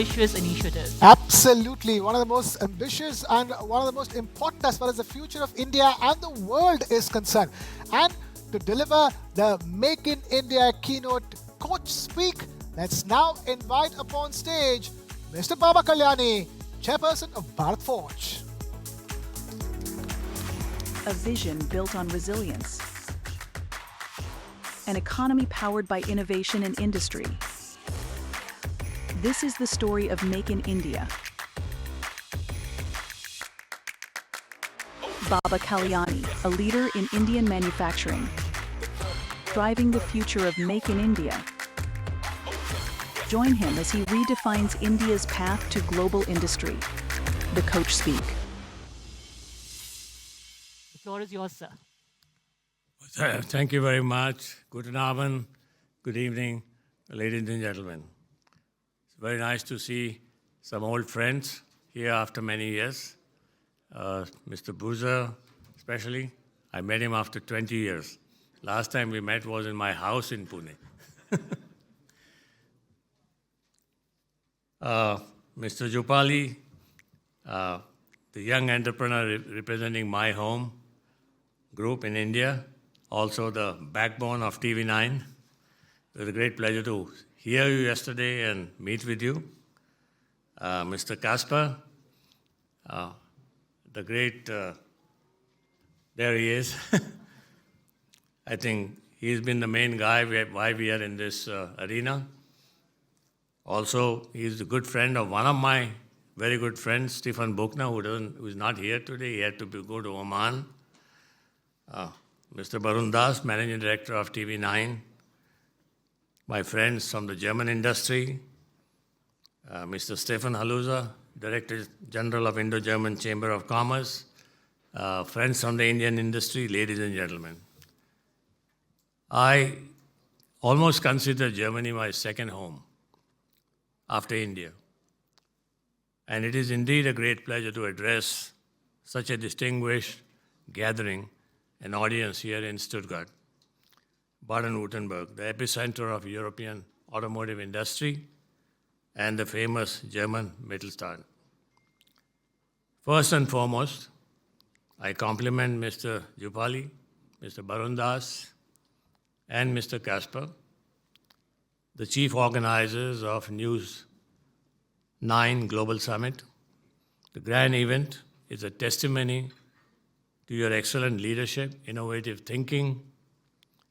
ambitious initiative. Absolutely. One of the most ambitious and one of the most important as far as the future of India and the world is concerned. And to deliver the Make in India keynote coach speak, let's now invite upon stage Mr. Baba Kalyani, chairperson of Bharat Forge. A vision built on resilience. An economy powered by innovation and industry. This is the story of Make in India. Baba Kalyani, a leader in Indian manufacturing, driving the future of Make in India. Join him as he redefines India's path to global industry. The Coach Speak. The floor is yours, sir. Thank you very much. Guten Abend, good evening, ladies and gentlemen. It's very nice to see some old friends here after many years. Mr. Boozer, especially. I met him after 20 years. Last time we met was in my house in Pune. Mr. Jupali, the young entrepreneur representing my home group in India, also the backbone of TV9. It was a great pleasure to hear you yesterday and meet with you. Mr. Kasper, the great, there he is. I think he's been the main guy why we are in this arena. Also, he's a good friend of one of my very good friends, Stephen Buchner, who is not here today. He had to go to Oman. Mr. Barun Das, Managing Director of TV9. My friends from the German industry. Mr. Stefan Haluza, Director General of Indo-German Chamber of Commerce. Friends from the Indian industry, ladies and gentlemen. I almost consider Germany my second home after India. And it is indeed a great pleasure to address such a distinguished gathering, an audience here in Stuttgart, Baden-Württemberg, the epicenter of European automotive industry and the famous German Mittelstand. First and foremost, I compliment Mr. Jupali, Mr. Barun Das, and Mr. Kasper, the chief organizers of News 9 Global Summit. The grand event is a testimony to your excellent leadership, innovative thinking,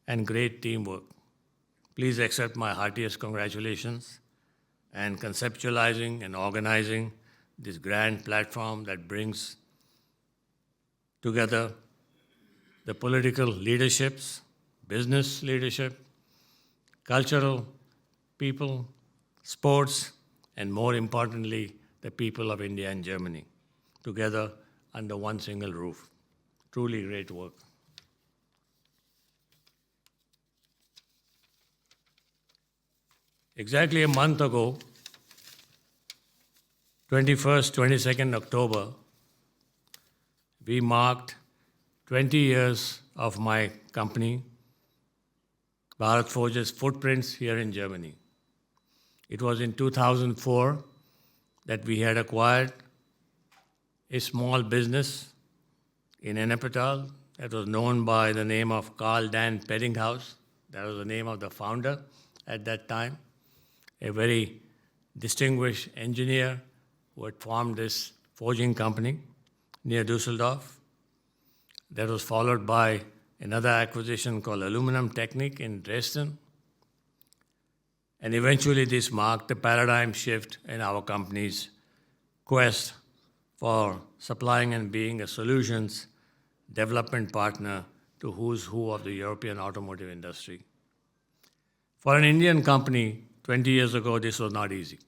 and great teamwork. Please accept my heartiest congratulations and conceptualizing and organizing this grand platform that brings together the political leaderships, business leadership, cultural people, sports, and more importantly, the people of India and Germany, together under one single roof. Truly great work. Exactly a month ago, 21st, 22nd October, we marked 20 years of my company, Bharat Forge's footprints here in Germany. It was in 2004 that we had acquired a small business in Ennepetal that was known by the name of Carl Dan Peddinghaus. That was the name of the founder at that time, a very distinguished engineer who had formed this forging company near Dusseldorf. That was followed by another acquisition called Aluminum Technique in Dresden. And eventually this marked a paradigm shift in our company's quest for supplying and being a solutions development partner to who's who of the European automotive industry. For an Indian company, 20 years ago, this was not easy.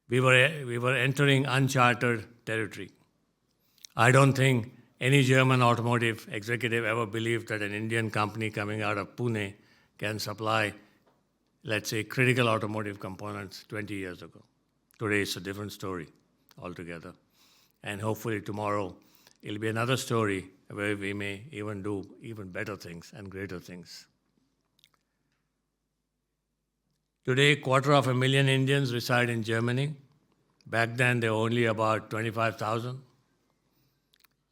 We were entering uncharted territory. I don't think any German automotive executive ever believed that an Indian company coming out of Pune can supply, let's say, critical automotive components 20 years ago. Today it's a different story altogether. And hopefully tomorrow it'll be another story where we may even do even better things and greater things. Today, 250,000 Indians reside in Germany. Back then, there were only about 25,000.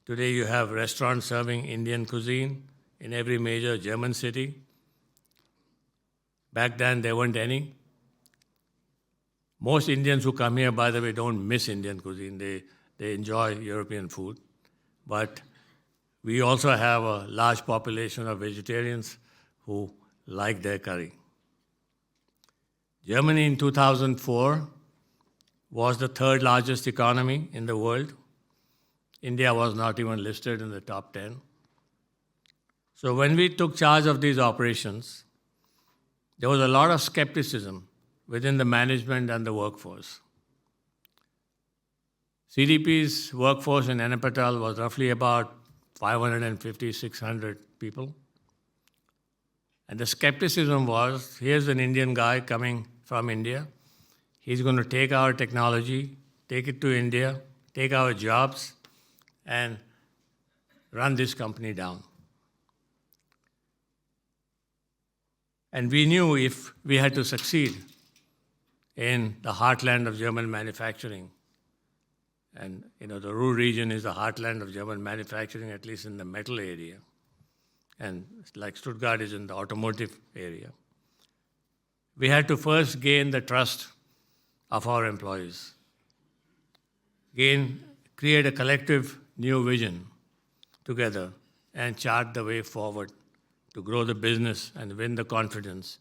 Today, you have restaurants serving Indian cuisine in every major German city. Back then, there weren't any. Most Indians who come here, by the way, don't miss Indian cuisine. They enjoy European food. But we also have a large population of vegetarians who like their curry. Germany in 2004 was the third largest economy in the world. India was not even listed in the top 10. So when we took charge of these operations, there was a lot of skepticism within the management and the workforce. CDP's workforce in Ennepetal was roughly about 550, 600 people. And the skepticism was, here's an Indian guy coming from India. He's going to take our technology, take it to India, take our jobs, and run this company down. And we knew if we had to succeed in the heartland of German manufacturing, and the Ruhr region is the heartland of German manufacturing, at least in the metal area, and like Stuttgart is in the automotive area, we had to first gain the trust of our employees, create a collective new vision together, and chart the way forward to grow the business and win the confidence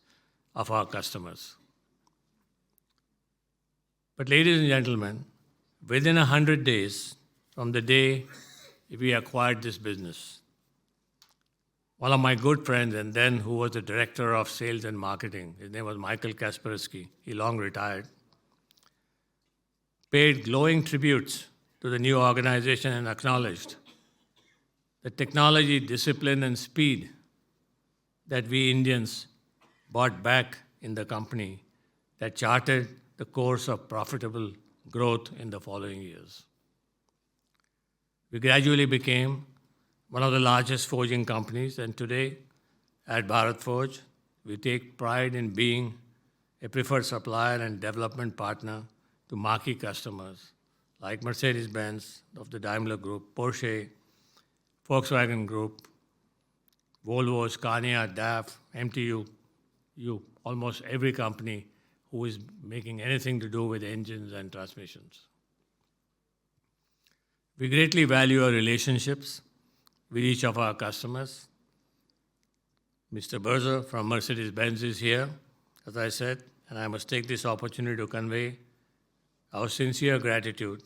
of our customers. But ladies and gentlemen, within 100 days from the day we acquired this business, one of my good friends, and then who was the director of sales and marketing, his name was Michael Kaspersky, he long retired, paid glowing tributes to the new organization and acknowledged the technology, discipline, and speed that we Indians brought back in the company that charted the course of profitable growth in the following years. We gradually became one of the largest forging companies, and today at Bharat Forge, we take pride in being a preferred supplier and development partner to marquee customers like Mercedes-Benz of the Daimler Group, Porsche, Volkswagen Group, Volvo, Scania, DAF, MTU, almost every company who is making anything to do with engines and transmissions. We greatly value our relationships with each of our customers. Mr. Berzer from Mercedes-Benz is here, as I said, and I must take this opportunity to convey our sincere gratitude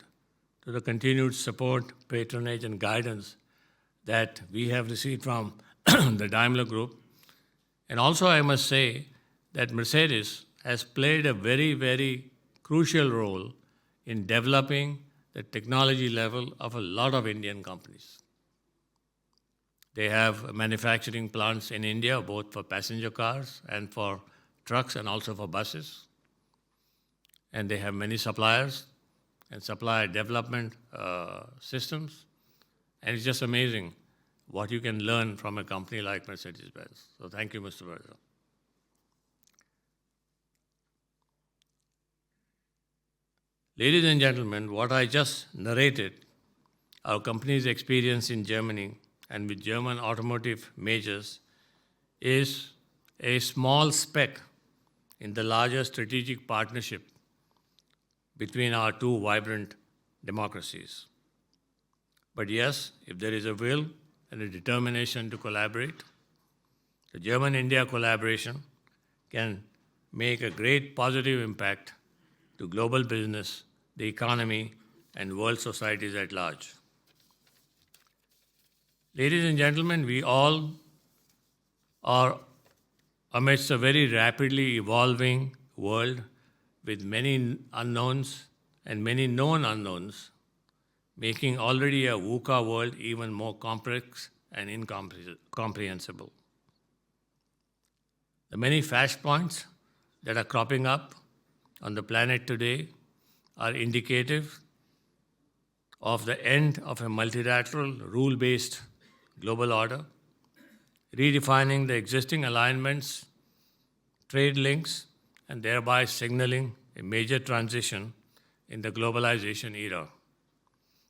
to the continued support, patronage, and guidance that we have received from the Daimler Group. And also I must say that Mercedes has played a very, very crucial role in developing the technology level of a lot of Indian companies. They have manufacturing plants in India, both for passenger cars and for trucks and also for buses. And they have many suppliers and supplier development systems. And it's just amazing what you can learn from a company like Mercedes-Benz. So thank you, Mr. Berzer. Ladies and gentlemen, what I just narrated, our company's experience in Germany and with German automotive majors, is a small speck in the larger strategic partnership between our two vibrant democracies. But yes, if there is a will and a determination to collaborate, the German-India collaboration can make a great positive impact to global business, the economy, and world societies at large. Ladies and gentlemen, we all are amidst a very rapidly evolving world with many unknowns and many known unknowns, making already a VUCA world even more complex and incomprehensible. The many flashpoints that are cropping up on the planet today are indicative of the end of a multilateral, rule-based global order, redefining the existing alignments, trade links, and thereby signaling a major transition in the globalization era,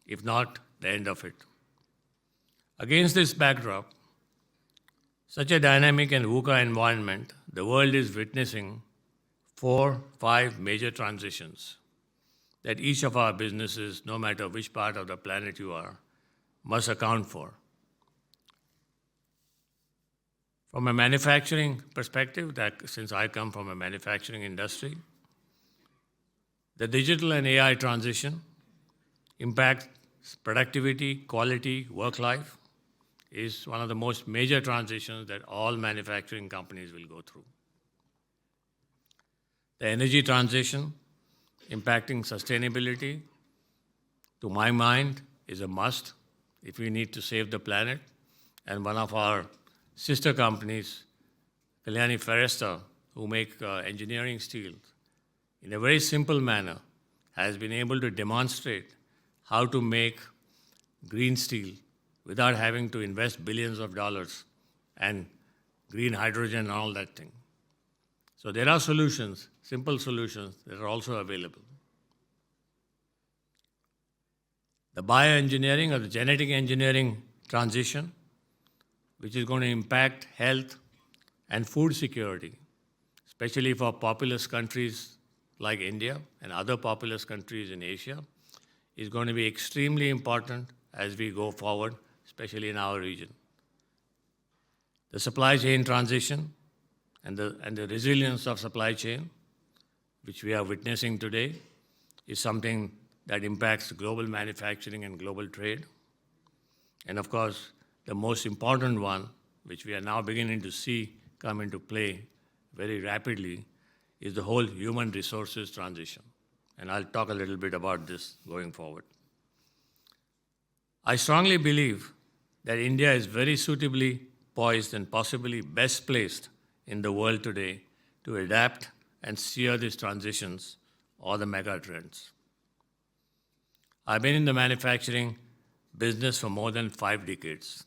if not the end of it. Against this backdrop, such a dynamic and VUCA environment, the world is witnessing 4-5 major transitions that each of our businesses, no matter which part of the planet you are, must account for. From a manufacturing perspective, that since I come from a manufacturing industry, the digital and AI transition impacts productivity, quality, work life is one of the most major transitions that all manufacturing companies will go through. The energy transition impacting sustainability, to my mind, is a must if we need to save the planet. And one of our sister companies, Kalyani Ferresta, who make engineering steel, in a very simple manner, has been able to demonstrate how to make green steel without having to invest billions of dollars and green hydrogen and all that thing. So there are solutions, simple solutions, that are also available. The bioengineering or the genetic engineering transition, which is going to impact health and food security, especially for populous countries like India and other populous countries in Asia, is going to be extremely important as we go forward, especially in our region. The supply chain transition and the resilience of supply chain, which we are witnessing today, is something that impacts global manufacturing and global trade. And of course, the most important one, which we are now beginning to see come into play very rapidly, is the whole human resources transition. And I'll talk a little bit about this going forward. I strongly believe that India is very suitably poised and possibly best placed in the world today to adapt and steer these transitions or the mega trends. I've been in the manufacturing business for more than 5 decades,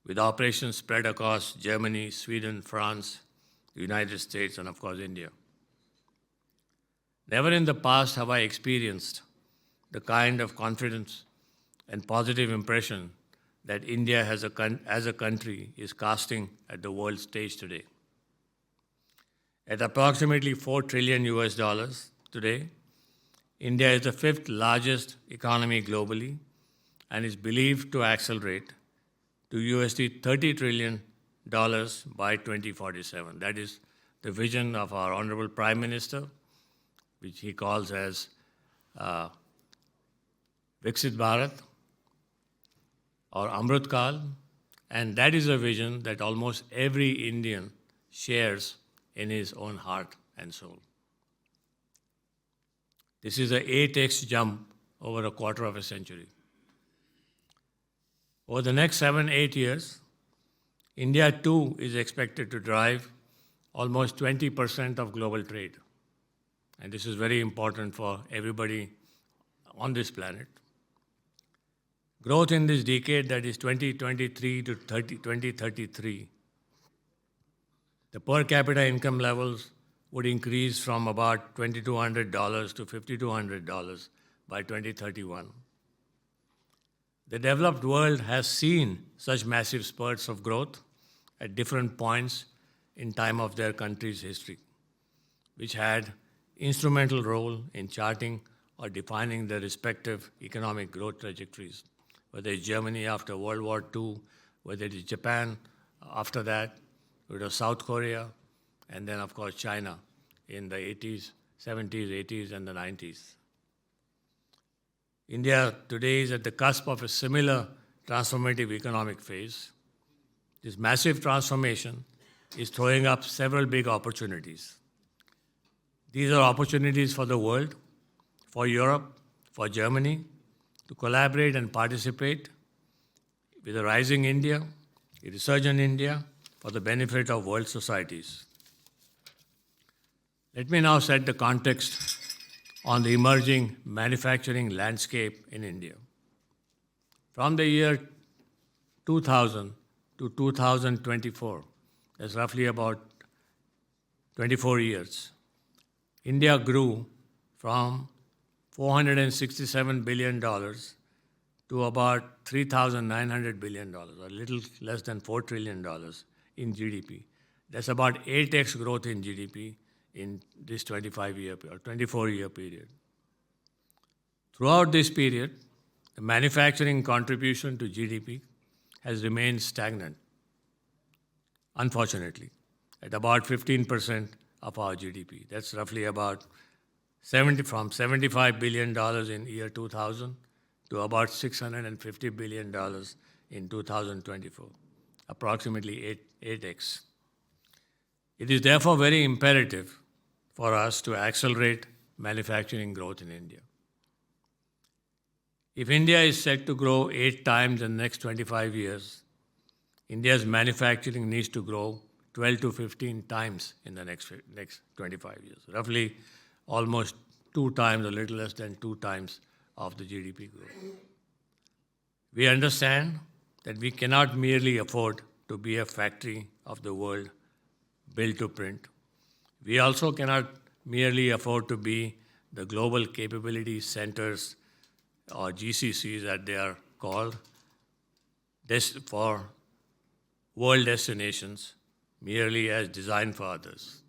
with operations spread across Germany, Sweden, France, the United States, and of course India. Never in the past have I experienced the kind of confidence and positive impression that India as a country is casting at the world stage today. At approximately $4 trillion today, India is the 5th largest economy globally and is believed to accelerate to $30 trillion by 2047. That is the vision of our Honorable Prime Minister, which he calls as Viksit Bharat or Amrit Kal, and that is a vision that almost every Indian shares in his own heart and soul. This is a 8x jump over a quarter of a century. Over the next 7-8 years, India too is expected to drive almost 20% of global trade. And this is very important for everybody on this planet. Growth in this decade, that is 2023 to 2033, the per capita income levels would increase from about $2,200 to $5,200 by 2031. The developed world has seen such massive spurts of growth at different points in time of their country's history, which had instrumental role in charting or defining their respective economic growth trajectories, whether it's Germany after World War II, whether it is Japan after that, whether it was South Korea, and then, of course, China in the 80s, 70s, 80s, and the 90s. India today is at the cusp of a similar transformative economic phase. This massive transformation is throwing up several big opportunities. These are opportunities for the world, for Europe, for Germany, to collaborate and participate with a rising India, a resurgent India, for the benefit of world societies. Let me now set the context on the emerging manufacturing landscape in India. From the year 2000 to 2024, that's roughly about 24 years, India grew from $467 billion to about $3,900 billion, a little less than $4 trillion in GDP. That's about 8x growth in GDP in this 25-year or 24-year period. Throughout this period, the manufacturing contribution to GDP has remained stagnant, unfortunately, at about 15% of our GDP. That's roughly about from $75 billion in year 2000 to about $650 billion in 2024, approximately 8x. It is therefore very imperative for us to accelerate manufacturing growth in India. If India is set to grow 8 times in the next 25 years, India's manufacturing needs to grow 12 to 15 times in the next 25 years, roughly almost 2 times, a little less than 2 times of the GDP growth. We understand that we cannot merely afford to be a factory of the world built to print. We also cannot merely afford to be the global capability centers or GCCs as they are called for world destinations merely as designed for others.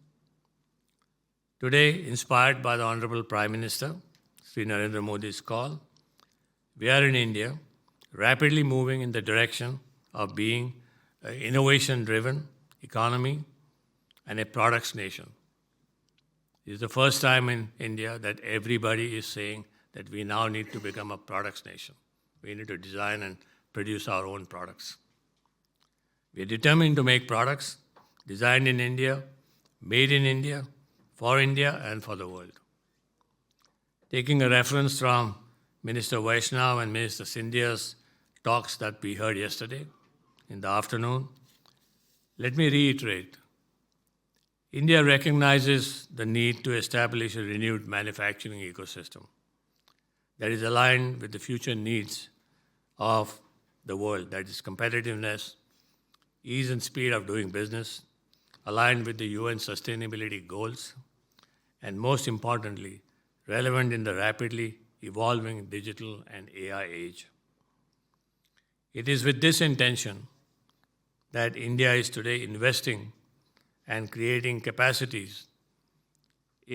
Today, inspired by the Honorable Prime Minister, Sri Narendra Modi's call, we are in India rapidly moving in the direction of being an innovation-driven economy and a products nation. It is the first time in India that everybody is saying that we now need to become a products nation. We need to design and produce our own products. We are determined to make products designed in India, made in India, for India and for the world. Taking a reference from Minister Vaishnav and Minister Scindia's talks that we heard yesterday in the afternoon, let me reiterate. India recognizes the need to establish a renewed manufacturing ecosystem that is aligned with the future needs of the world, that is competitiveness, ease and speed of doing business, aligned with the UN sustainability goals, and most importantly, relevant in the rapidly evolving digital and AI age. It is with this intention that India is today investing and creating capacities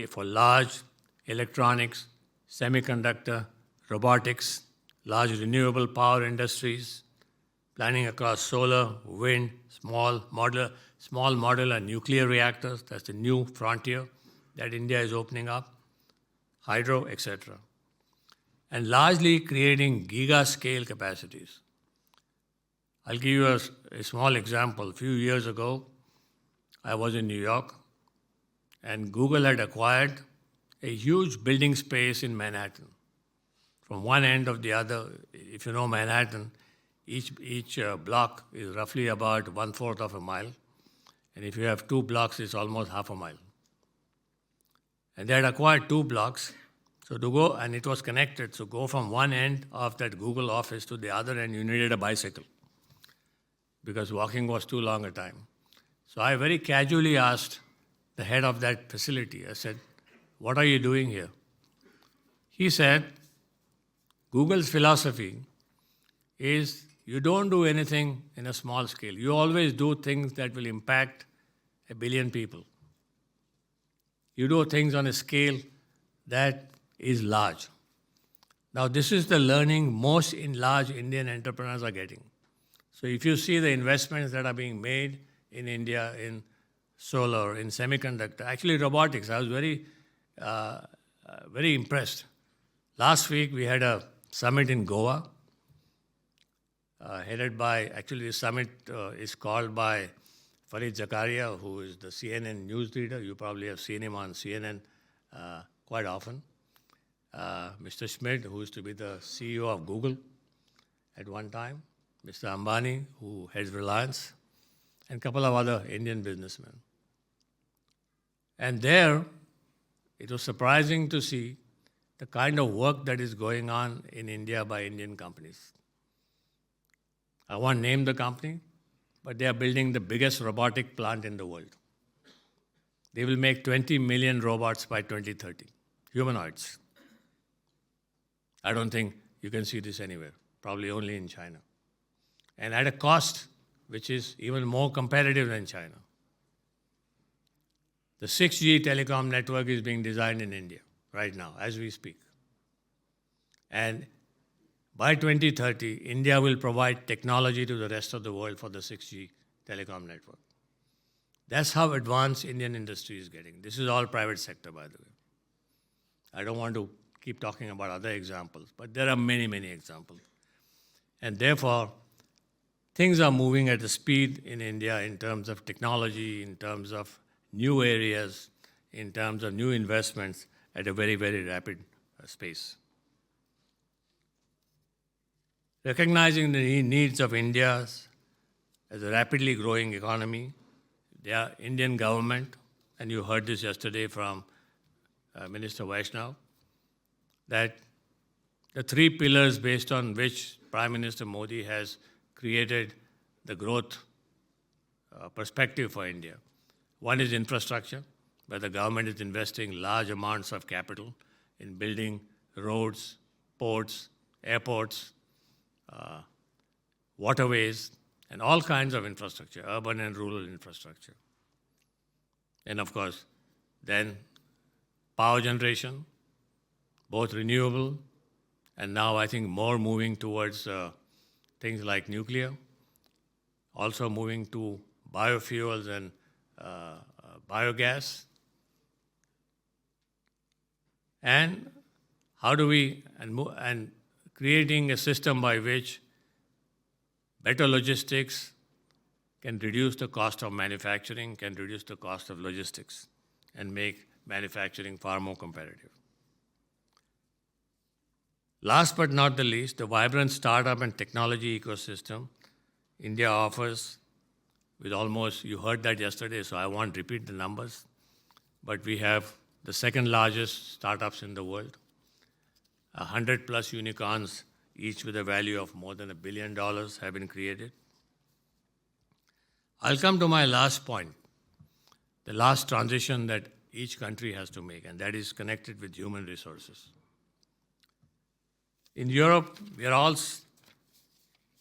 for large electronics, semiconductor, robotics, large renewable power industries, planning across solar, wind, small modular nuclear reactors. That's the new frontier that India is opening up, hydro, etc. And largely creating giga-scale capacities. I'll give you a small example. A few years ago, I was in New York, and Google had acquired a huge building space in Manhattan. From one end of the other, if you know Manhattan, each block is roughly about 1/4 of a mile. And if you have 2 blocks, it's almost half a mile. And they had acquired 2 blocks. So to go, and it was connected, so go from one end of that Google office to the other end, you needed a bicycle because walking was too long a time. So I very casually asked the head of that facility, I said, "What are you doing here?" He said, "Google's philosophy is you don't do anything in a small scale. You always do things that will impact 1 billion people. You do things on a scale that is large." Now, this is the learning most large Indian entrepreneurs are getting. So if you see the investments that are being made in India in solar, in semiconductor, actually robotics, I was very impressed. Last week, we had a summit in Goa, headed by, actually the summit is called by Fareed Zakaria, who is the CNN news leader. You probably have seen him on CNN quite often. Mr. Schmidt, who used to be the CEO of Google at one time. Mr. Ambani, who heads Reliance, and a couple of other Indian businessmen. And there, it was surprising to see the kind of work that is going on in India by Indian companies. I won't name the company, but they are building the biggest robotic plant in the world. They will make 20 million robots by 2030, humanoids. I don't think you can see this anywhere, probably only in China. And at a cost which is even more competitive than China. The 6G telecom network is being designed in India right now, as we speak. And by 2030, India will provide technology to the rest of the world for the 6G telecom network. That's how advanced Indian industry is getting. This is all private sector, by the way. I don't want to keep talking about other examples, but there are many, many examples. And therefore, things are moving at a speed in India in terms of technology, in terms of new areas, in terms of new investments at a very, very rapid pace. Recognizing the needs of India as a rapidly growing economy, the Indian government, and you heard this yesterday from Minister Vaishnav, that the three pillars based on which Prime Minister Modi has created the growth perspective for India. One is infrastructure, where the government is investing large amounts of capital in building roads, ports, airports, waterways, and all kinds of infrastructure, urban and rural infrastructure. And of course, then power generation, both renewable, and now I think more moving towards things like nuclear, also moving to biofuels and biogas. And how do we, and creating a system by which better logistics can reduce the cost of manufacturing, can reduce the cost of logistics, and make manufacturing far more competitive. Last but not the least, the vibrant startup and technology ecosystem India offers with almost, you heard that yesterday, so I won't repeat the numbers, but we have the second largest startups in the world, 100 plus unicorns, each with a value of more than $1 billion have been created. I'll come to my last point, the last transition that each country has to make, and that is connected with human resources. In Europe, we are all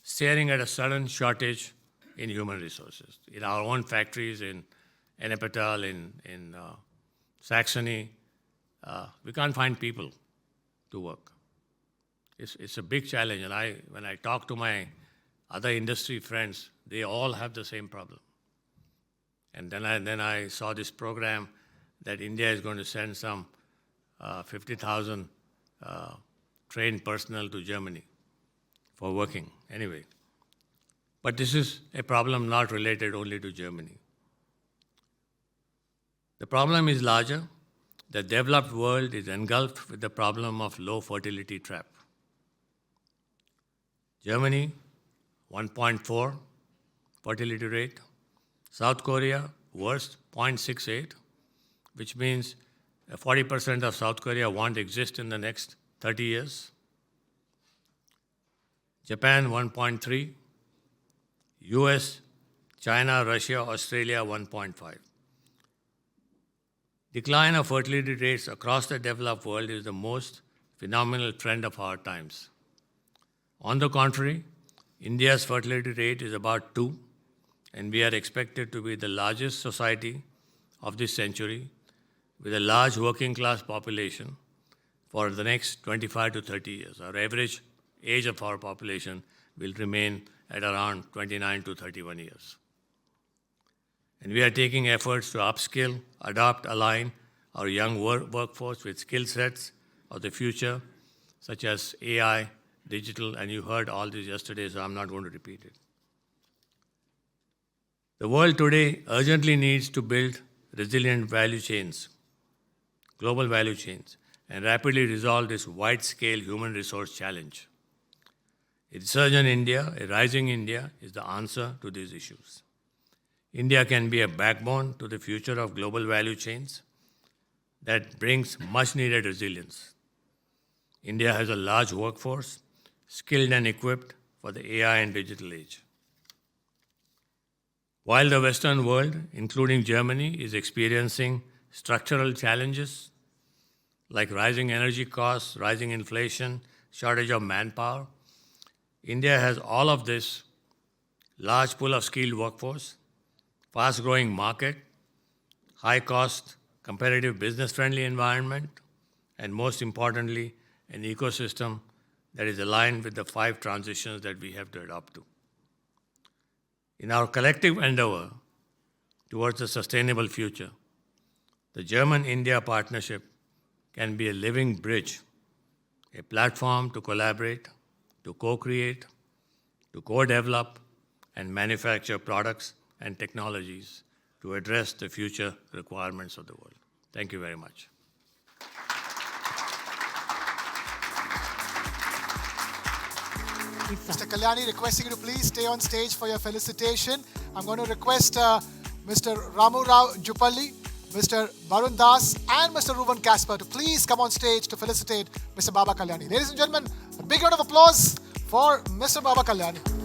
staring at a sudden shortage in human resources. In our own factories in Ennepetal, in Saxony, we can't find people to work. It's a big challenge, and when I talk to my other industry friends, they all have the same problem. And then I saw this program that India is going to send some 50,000 trained personnel to Germany for working anyway. But this is a problem not related only to Germany. The problem is larger. The developed world is engulfed with the problem of low fertility trap. Germany, 1.4 fertility rate. South Korea, worst, 0.68, which means 40% of South Korea won't exist in the next 30 years. Japan, 1.3. US, China, Russia, Australia, 1.5. Decline of fertility rates across the developed world is the most phenomenal trend of our times. On the contrary, India's fertility rate is about 2, and we are expected to be the largest society of this century with a large working class population for the next 25 to 30 years. Our average age of our population will remain at around 29 to 31 years. And we are taking efforts to upskill, adopt, align our young workforce with skill sets of the future, such as AI, digital, and you heard all this yesterday, so I'm not going to repeat it. The world today urgently needs to build resilient value chains, global value chains, and rapidly resolve this wide-scale human resource challenge. A resurgent India, a rising India, is the answer to these issues. India can be a backbone to the future of global value chains that brings much-needed resilience. India has a large workforce, skilled and equipped for the AI and digital age. While the Western world, including Germany, is experiencing structural challenges like rising energy costs, rising inflation, shortage of manpower, India has all of this: large pool of skilled workforce, fast-growing market, high-cost, competitive, business-friendly environment, and most importantly, an ecosystem that is aligned with the 5 transitions that we have to adopt to. In our collective endeavor towards a sustainable future, the German-India partnership can be a living bridge, a platform to collaborate, to co-create, to co-develop, and manufacture products and technologies to address the future requirements of the world. Thank you very much. Mr. Kalyani, requesting you to please stay on stage for your felicitation. I'm going to request Mr. Ramu Rao Jupalli, Mr. Varun Das, and Mr. Ruben Kasper to please come on stage to felicitate Mr. Baba Kalyani. Ladies and gentlemen, a big round of applause for Mr. Baba Kalyani.